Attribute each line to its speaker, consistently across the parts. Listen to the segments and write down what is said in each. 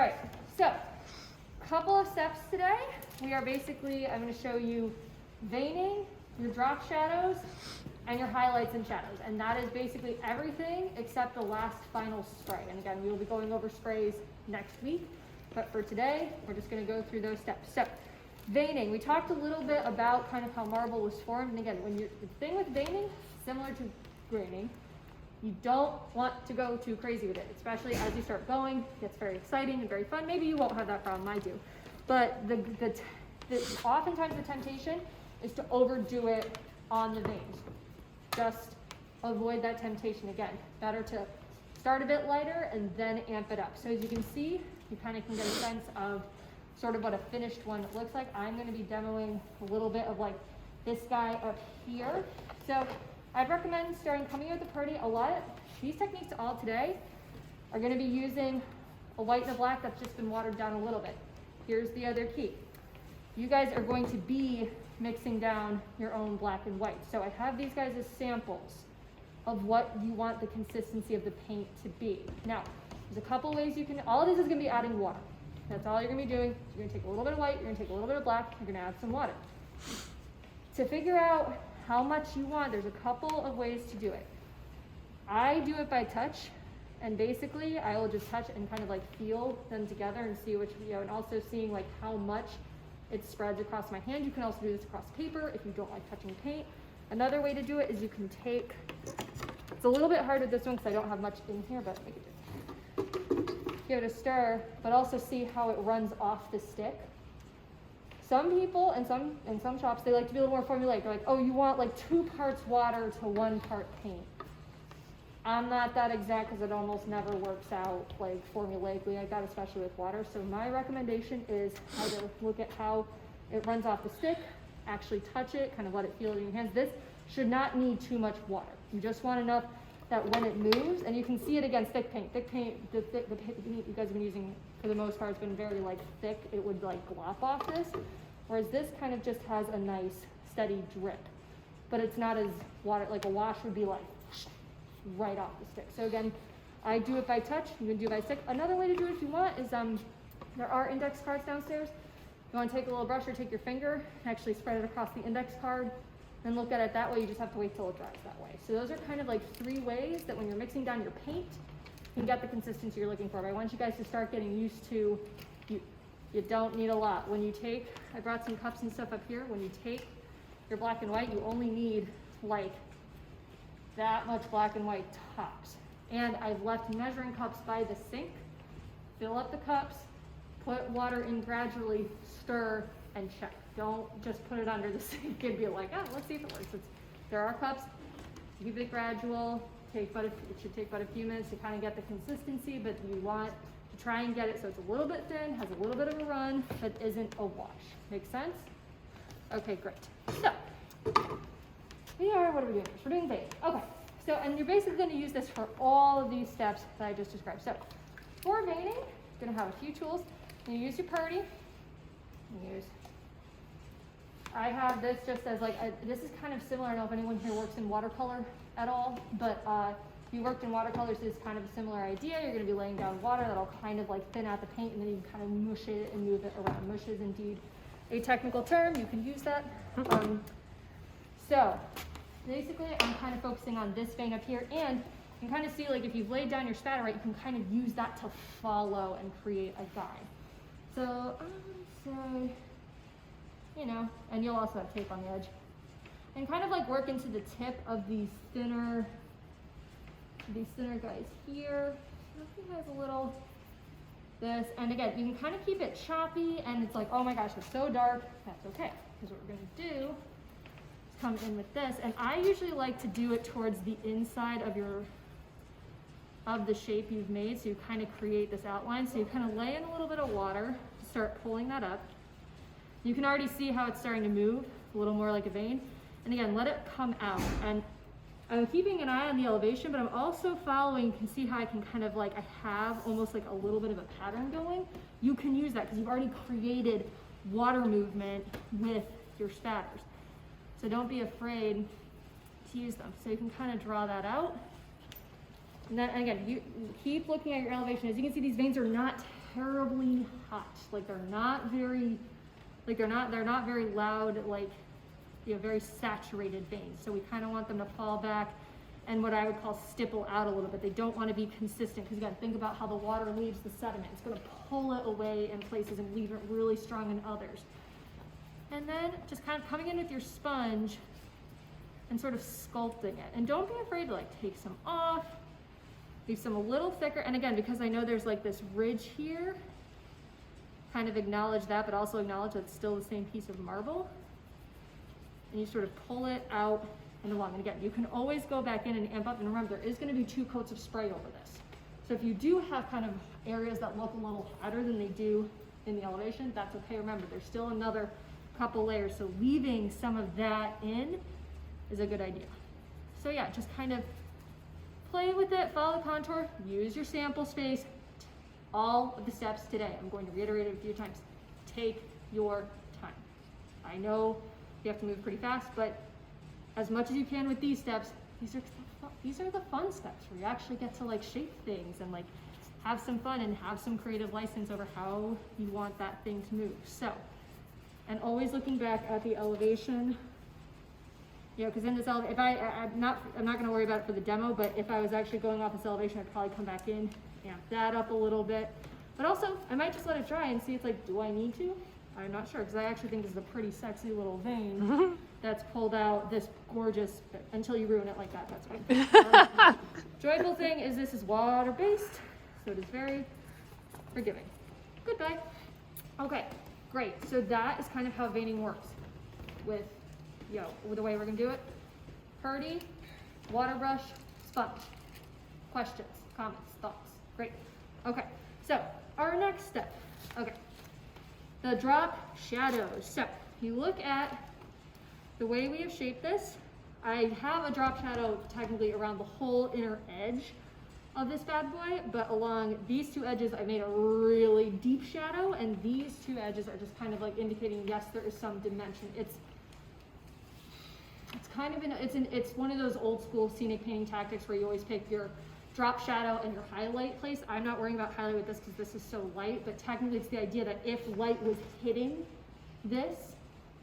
Speaker 1: right, so a couple of steps today. We are basically, I'm going to show you veining, your drop shadows, and your highlights and shadows. And that is basically everything except the last final spray. And again, we will be going over sprays next week. But for today, we're just going to go through those steps. So veining, we talked a little bit about kind of how marble was formed. And again, the thing with veining, similar to graining, you don't want to go too crazy with it, especially as you start going. It gets very exciting and very fun. Maybe you won't have that problem, I do. But oftentimes the temptation is to overdo it on the veins. Just avoid that temptation. Again, better to start a bit lighter and then amp it up. So as you can see, you kind of can get a sense of sort of what a finished one looks like. I'm going to be demoing a little bit of like this guy up here. So I'd recommend coming in with the party. These techniques all today are going to be using a white and a black that's just been watered down a little bit. Here's the other key. You guys are going to be mixing down your own black and white. So I have these guys as samples of what you want the consistency of the paint to be. Now, there's a couple ways you can, all of this is going to be adding water. That's all you're going to be doing. You're going to take a little bit of white, you're going to take a little bit of black, you're going to add some water. To figure out how much you want, there's a couple of ways to do it. I do it by touch, and basically I will just touch and kind of like feel them together and see which, and also seeing like how much it spreads across my hand. You can also do this across paper if you don't like touching paint. Another way to do it is you can take, it's a little bit hard with this one because I don't have much in here, but make it give it a stir, but also see how it runs off the stick. Some people in some shops, they like to be a little more formulaic. They're like, oh, you want like 2 parts water to 1 part paint. I'm not that exact because it almost never works out like formulaically like that, especially with water. So my recommendation is either look at how it runs off the stick, actually touch it, kind of let it feel it in your hands. This should not need too much water. You just want enough that when it moves, and you can see it against thick paint. Thick paint, the paint you guys have been using for the most part has been very like thick. It would like glop off this. Whereas this kind of just has a nice steady drip, but it's not as water, like a wash would be like right off the stick. So again, I do it by touch, you can do it by stick. Another way to do it if you want is, there are index cards downstairs. You want to take a little brush or take your finger and actually spread it across the index card and look at it that way. You just have to wait till it dries that way. So those are kind of like 3 ways that when you're mixing down your paint, you can get the consistency you're looking for. But I want you guys to start getting used to, you don't need a lot. When you take, I brought some cups and stuff up here. When you take your black and white, you only need like that much black and white tops. And I've left measuring cups by the sink. Fill up the cups, put water in gradually, stir, and check. Don't just put it under the sink and be like, oh, let's see if it works. There are cups, keep it gradual, it should take but a few minutes to kind of get the consistency, but you want to try and get it so it's a little bit thin, has a little bit of a run, but isn't a wash. Make sense? Okay, great. So, what are we doing? We're doing veining. Okay, so, and you're basically going to use this for all of these steps that I just described. So, for veining, you're going to have a few tools. You use your purdy. I have this just as like, this is kind of similar. I don't know if anyone here works in watercolor at all, but if you worked in watercolors, it's kind of a similar idea. You're going to be laying down water that'll kind of like thin out the paint, and then you can kind of mush it and move it around. Mush is indeed a technical term. You can use that. So basically, I'm kind of focusing on this vein up here, and you can kind of see like if you've laid down your spatter right, you can kind of use that to follow and create a guide. So I would say, and you'll also have tape on the edge, and kind of like work into the tip of these thinner guys here. Nothing has a little this, and again, you can kind of keep it choppy, and it's like, oh my gosh, it's so dark. That's okay, because what we're gonna do is come in with this, and I usually like to do it towards the inside of the shape you've made, so you kind of create this outline. So you kind of lay in a little bit of water to start pulling that up. You can already see how it's starting to move, a little more like a vein. And again, let it come out. And I'm keeping an eye on the elevation, but I'm also following. You can see how I can kind of like, I have almost like a little bit of a pattern going. You can use that because you've already created water movement with your spatters. So don't be afraid to use them. So you can kind of draw that out. And then again, you keep looking at your elevation. As you can see, these veins are not terribly hot. Like they're not very loud, like, you know, very saturated veins. So we kind of want them to fall back and what I would call stipple out a little bit. They don't want to be consistent because you got to think about how the water leaves the sediment. It's going to pull it away in places and leave it really strong in others. And then just kind of coming in with your sponge and sort of sculpting it. And don't be afraid to like take some off, leave some a little thicker. And again, because I know there's like this ridge here, kind of acknowledge that, but also acknowledge that it's still the same piece of marble. And you sort of pull it out and along. And again, you can always go back in and amp up. And remember, there is going to be 2 coats of spray over this. So if you do have kind of areas that look a little hotter than they do in the elevation, that's okay. Remember, there's still another couple layers. So leaving some of that in is a good idea. So yeah, just kind of play with it, follow the contour, use your sample space. All of the steps today, I'm going to reiterate it a few times. Take your time. I know you have to move pretty fast, but as much as you can with these steps, these are the fun steps where you actually get to like shape things and like have some fun and have some creative license over how you want that thing to move. So, and always looking back at the elevation, you know, because in this elevation, I'm not going to worry about it for the demo, but if I was actually going off this elevation, I'd probably come back in, amp that up a little bit. But also, I might just let it dry and see it's like, do I need to? I'm not sure, because I actually think this is a pretty sexy little vein that's pulled out this gorgeous, until you ruin it like that, that's fine. Joyful thing is this is water-based, so it is very forgiving. Goodbye. Okay, great. So that is kind of how veining works with, with the way we're gonna do it. Purdy, water brush, sponge. Questions, comments, thoughts? Great. Okay, so our next step. Okay, the drop shadows. So you look at the way we have shaped this. I have a drop shadow technically around the whole inner edge of this bad boy, but along these 2 edges I made a really deep shadow, and these 2 edges are just kind of like indicating, yes, there is some dimension. It's kind of it's one of those old school scenic painting tactics where you always pick your drop shadow and your highlight place. I'm not worrying about highlight with this because this is so light, but technically it's the idea that if light was hitting this,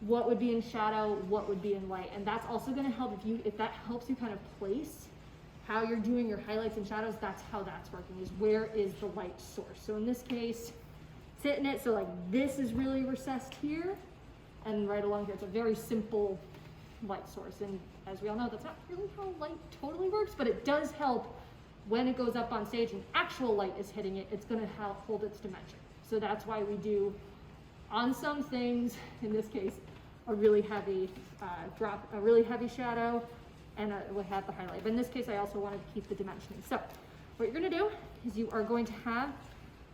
Speaker 1: what would be in shadow, what would be in light. And that's also going to help if that helps you kind of place how you're doing your highlights and shadows. That's how that's working, is where is the light source. So in this case, it's hitting it, so like this is really recessed here, and right along here it's a very simple light source. And as we all know, that's not really how light totally works, but it does help when it goes up on stage and actual light is hitting it. It's going to help hold its dimension. So that's why we do, on some things, in this case, a really heavy drop, a really heavy shadow, and we'll have the highlight. But in this case, I also wanted to keep the dimensioning. So what you're going to do is you are going to have,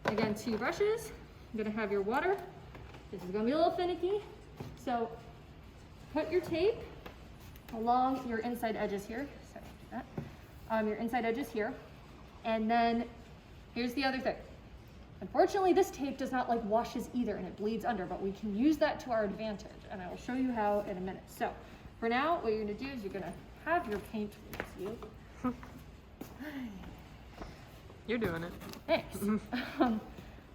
Speaker 1: again, 2 brushes. You're going to have your water. This is going to be a little finicky. So put your tape along your inside edges here. Sorry, do that. Your inside edges here. And then here's the other thing. Unfortunately, this tape does not like washes either, and it bleeds under, but we can use that to our advantage, and I will show you how in a minute. So for now, what you're going to do is you're going to have your paint with you.
Speaker 2: You're doing it.
Speaker 1: Thanks.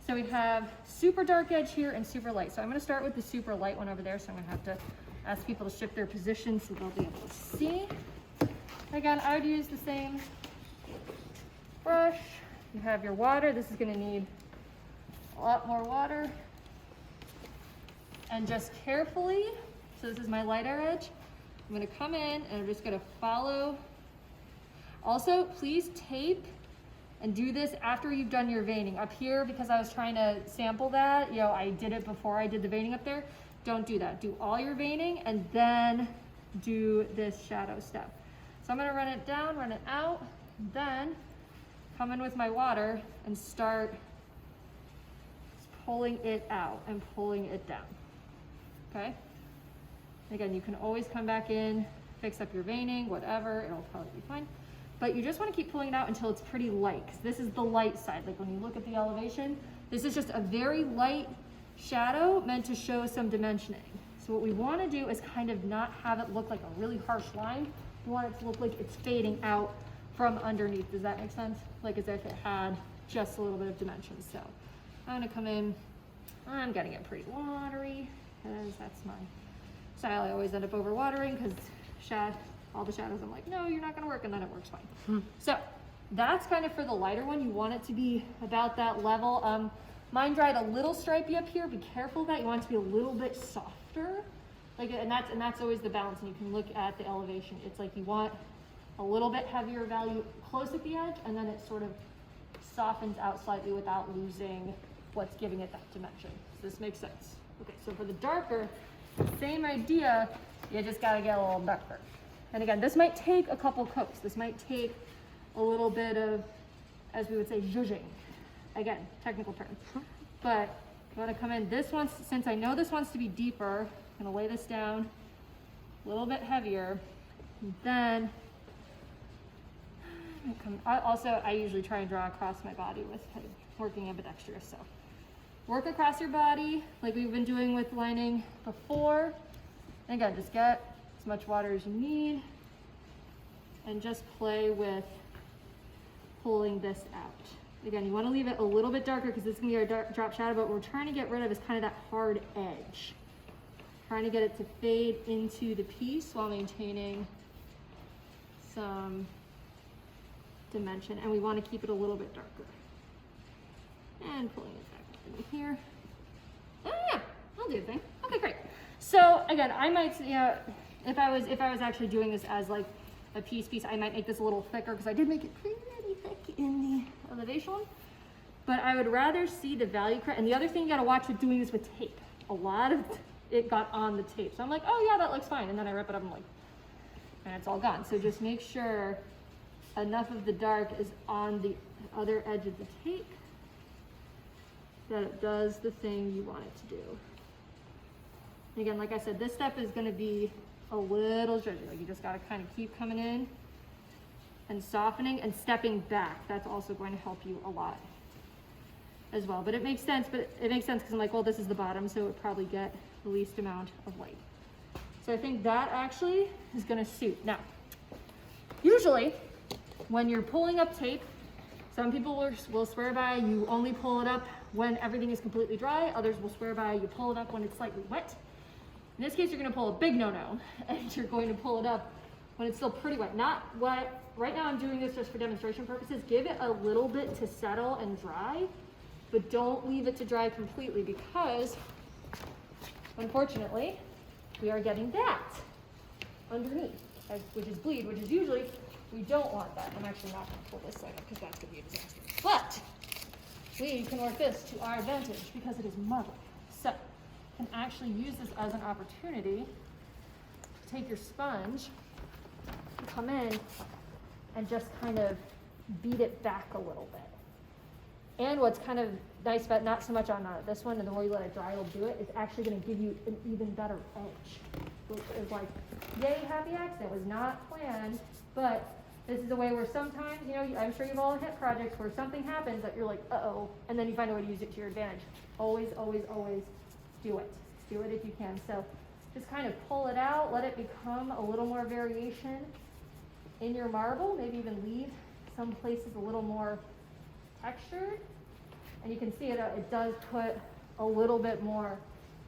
Speaker 1: So we have super dark edge here and super light. So I'm going to start with the super light one over there, so I'm going to have to ask people to shift their position so they'll be able to see. Again, I would use the same brush. You have your water. This is going to need a lot more water. And just carefully, so this is my lighter edge, I'm going to come in and I'm just going to follow. Also, please tape and do this after you've done your veining. Up here, because I was trying to sample that, I did it before I did the veining up there. Don't do that. Do all your veining and then do this shadow step. So I'm going to run it down, run it out, then come in with my water and start pulling it out and pulling it down. Okay? Again, you can always come back in, fix up your veining, whatever, it'll probably be fine. But you just want to keep pulling it out until it's pretty light, because this is the light side. Like when you look at the elevation, this is just a very light shadow meant to show some dimensioning. So what we want to do is kind of not have it look like a really harsh line. We want it to look like it's fading out from underneath. Does that make sense? Like as if it had just a little bit of dimension. So I'm gonna come in, I'm getting it pretty watery because that's my style. I always end up over watering because all the shadows, I'm like, no, you're not gonna work, and then it works fine. So that's kind of for the lighter one. You want it to be about that level. Mine dried a little stripey up here. Be careful of that. You want it to be a little bit softer. Like, and that's always the balance. And you can look at the elevation. It's like you want a little bit heavier value close at the edge, and then it sort of softens out slightly without losing what's giving it that dimension. Does this make sense? Okay, so for the darker, same idea, you just gotta get a little darker. And again, this might take a couple coats. This might take a little bit of, as we would say, zhuzhing. Again, technical term. But you wanna come in, this one, since I know this wants to be deeper, I'm gonna lay this down a little bit heavier. And then, I usually try and draw across my body with working ambidextrous. So work across your body like we've been doing with lining before. And again, just get as much water as you need and just play with pulling this out. Again, you want to leave it a little bit darker because this is going to be our drop shadow, but what we're trying to get rid of is kind of that hard edge. Trying to get it to fade into the piece while maintaining some dimension, and we want to keep it a little bit darker. And pulling it back up into here. Oh yeah, I'll do the thing. Okay, great. So again, I might, if I was actually doing this as like a piece, I might make this a little thicker because I did make it pretty thick in the elevation one. But I would rather see the value correct. And the other thing you got to watch with doing this with tape. A lot of it got on the tape, so I'm like, oh yeah, that looks fine, and then I rip it up, and I'm like, and it's all gone. So just make sure enough of the dark is on the other edge of the tape that it does the thing you want it to do. And again, like I said, this step is going to be a little judgy. Like you just got to kind of keep coming in and softening and stepping back. That's also going to help you a lot as well. But it makes sense. But it makes sense because I'm like, well, this is the bottom, so it would probably get the least amount of light. So I think that actually is going to suit. Now, usually when you're pulling up tape, some people will swear by you only pull it up when everything is completely dry. Others will swear by you pull it up when it's slightly wet. In this case, you're going to pull a big no-no, and you're going to pull it up when it's still pretty wet. Not wet. Right now I'm doing this just for demonstration purposes. Give it a little bit to settle and dry, but don't leave it to dry completely because, unfortunately, we are getting that underneath, which is bleed, which is usually, we don't want that. I'm actually not going to pull this side up because that's going to be a disaster. But we can work this to our advantage because it is muddled. So you can actually use this as an opportunity to take your sponge, come in, and just kind of beat it back a little bit. And what's kind of nice about not so much on this one, and the more you let it dry, it'll do it, it's actually going to give you an even better edge. Which is like, yay, happy accident. It was not planned, but this is a way where sometimes, I'm sure you've all hit projects where something happens that you're like, uh-oh, and then you find a way to use it to your advantage. Always, always, always do it. Do it if you can. So just kind of pull it out, let it become a little more variation in your marble, maybe even leave some places a little more textured. And you can see it does put a little bit more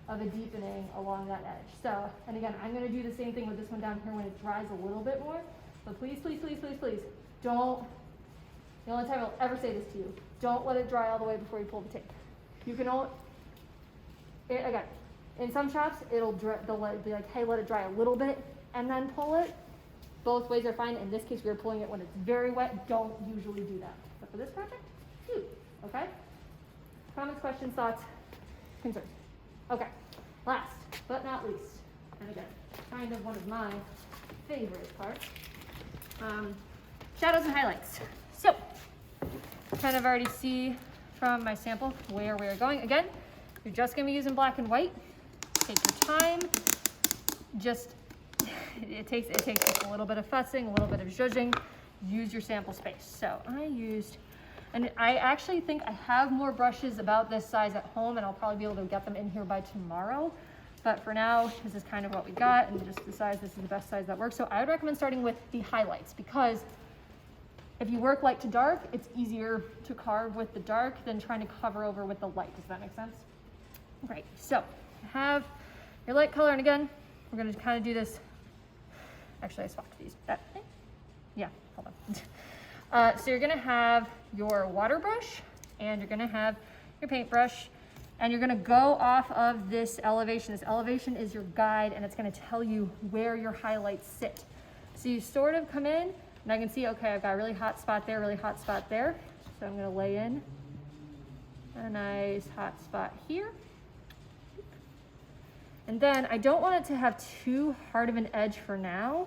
Speaker 1: of a deepening along that edge. So, and again, I'm going to do the same thing with this one down here when it dries a little bit more. But please, please, please, please, please, don't, the only time I'll ever say this to you, don't let it dry all the way before you pull the tape. You can only, again, in some shops, they'll be like, hey, let it dry a little bit and then pull it. Both ways are fine. In this case, we are pulling it when it's very wet. Don't usually do that. But for this project, do, okay? Comments, questions, thoughts, concerns? Okay, last but not least, and again, kind of one of my favorite parts, shadows and highlights. So, kind of already see from my sample where we are going. Again, you're just going to be using black and white. Take your time. Just, it takes just a little bit of fussing, a little bit of zhuzhing. Use your sample space. So I used, and I actually think I have more brushes about this size at home, and I'll probably be able to get them in here by tomorrow. But for now, this is kind of what we got, and just the size, this is the best size that works. So I would recommend starting with the highlights because if you work light to dark, it's easier to carve with the dark than trying to cover over with the light. Does that make sense? Right, so have your light color, and again, we're gonna kind of do this. Actually, I swapped these. Yeah, hold on. So you're gonna have your water brush, and you're gonna have your paintbrush, and you're gonna go off of this elevation. This elevation is your guide, and it's gonna tell you where your highlights sit. So you sort of come in, and I can see, okay, I've got a really hot spot there, really hot spot there. So I'm gonna lay in a nice hot spot here. And then I don't want it to have too hard of an edge for now.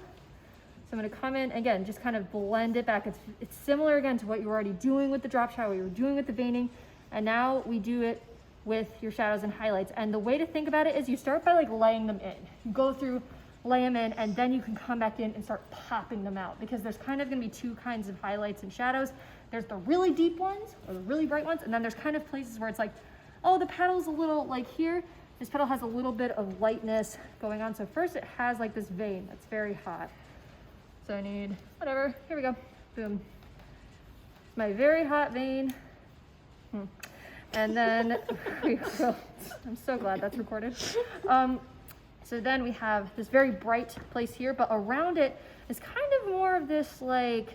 Speaker 1: So I'm gonna come in, again, just kind of blend it back. It's similar again to what you were already doing with the drop shadow, what you were doing with the veining, and now we do it with your shadows and highlights. And the way to think about it is you start by like laying them in. You go through, lay them in, and then you can come back in and start popping them out, because there's kind of gonna be two kinds of highlights and shadows. There's the really deep ones, or the really bright ones, and then there's kind of places where it's like, oh, the petal's a little, like here, this petal has a little bit of lightness going on. So first it has like this vein that's very hot. So I need, whatever, here we go, boom. My very hot vein. And then, I'm so glad that's recorded. So then we have this very bright place here, but around it is kind of more of this like,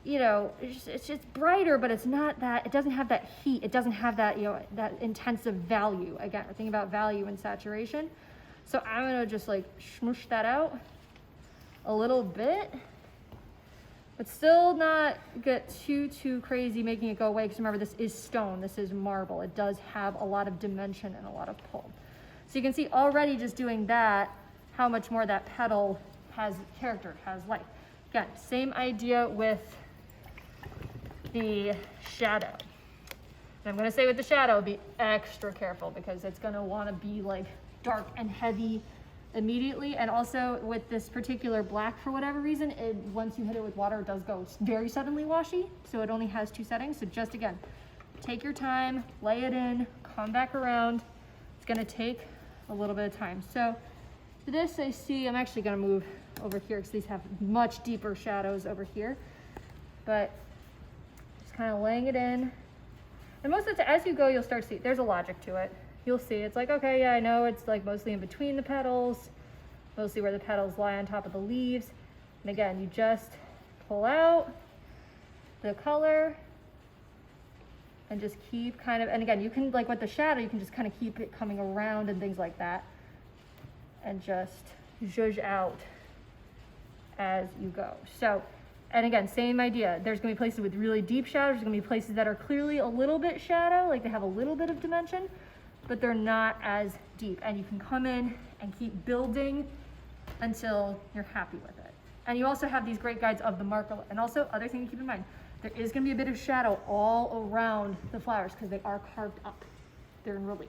Speaker 1: you know, it's just brighter, but it's not that, it doesn't have that heat. It doesn't have that, you know, that intensive value. Again, we're thinking about value and saturation. So I'm gonna just like smoosh that out a little bit, but still not get too crazy making it go away, because remember, this is stone, this is marble. It does have a lot of dimension and a lot of pull. So you can see already just doing that, how much more that petal has character, has life. Again, same idea with the shadow. And I'm gonna say with the shadow, be extra careful, because it's gonna wanna be like dark and heavy immediately. And also with this particular black, for whatever reason, once you hit it with water, it does go very suddenly washy. So it only has two settings. So just again, take your time, lay it in, come back around. It's gonna take a little bit of time. So for this, I see, I'm actually gonna move over here because these have much deeper shadows over here. But just kind of laying it in. And most of the time, as you go, you'll start to see, there's a logic to it. You'll see, it's like, okay, yeah, I know it's like mostly in between the petals, mostly where the petals lie on top of the leaves. And again, you just pull out the color and just keep kind of, and again, you can, like with the shadow, you can just kind of keep it coming around and things like that. And just zhuzh out as you go. So, and again, same idea. There's gonna be places with really deep shadows. There's gonna be places that are clearly a little bit shadow, like they have a little bit of dimension, but they're not as deep. And you can come in and keep building until you're happy with it. And you also have these great guides of the marker. And also, other thing to keep in mind, there is gonna be a bit of shadow all around the flowers because they are carved up. They're in relief.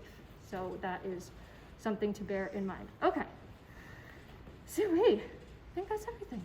Speaker 1: So that is something to bear in mind. Okay, so hey, I think that's everything.